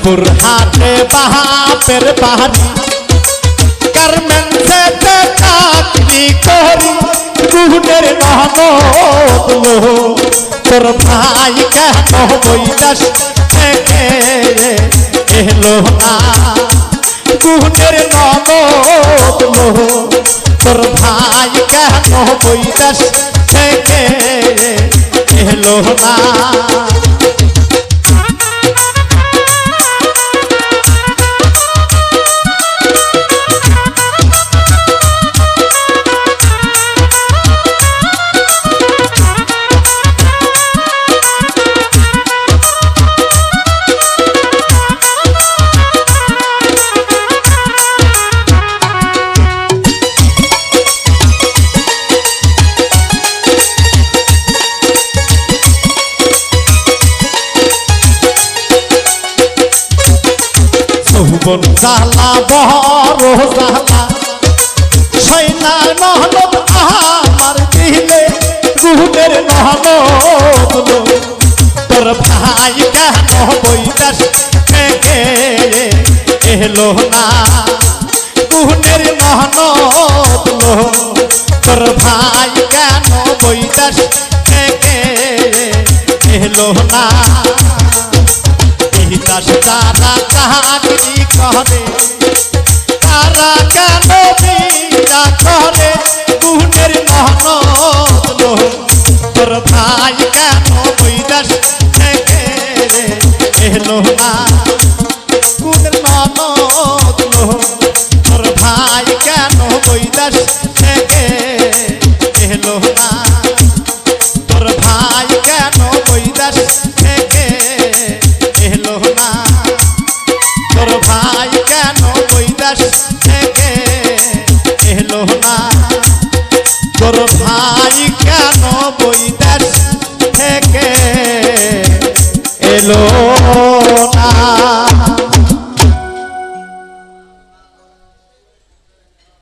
জয়পুর হাটে বাপের বাড়ি গার্মেন্টসে চাকরি করি গুণের ননদ তোর ভাই কেন বৈদাস থেকে এলো না গুণের ননদ তোর ভাই কেন বৈদাস থেকে এলো না যৌবন জ্বালা বড় জ্বালা সৈনা নহনত আমার দিলে গুণের নহনত তোর ভাই কেন বৈদাস থেকে এলো না গুণের নহনত তোর ভাই কেন বৈদাস থেকে এলো না দাস তারা চাকরি করে তারা কেন বিয়া করে গুণের নহনত তোর ভাই কেন বৈদাস থেকে এলো না গুণের নহনত তোর ভাই কেন বৈদাস থেকে এলো না তোর ভাই কেন বৈদাস থেকে এলো না তোর ভাই কেন বৈদাস থেকে এলো না তোর ভাই কেন বৈদাস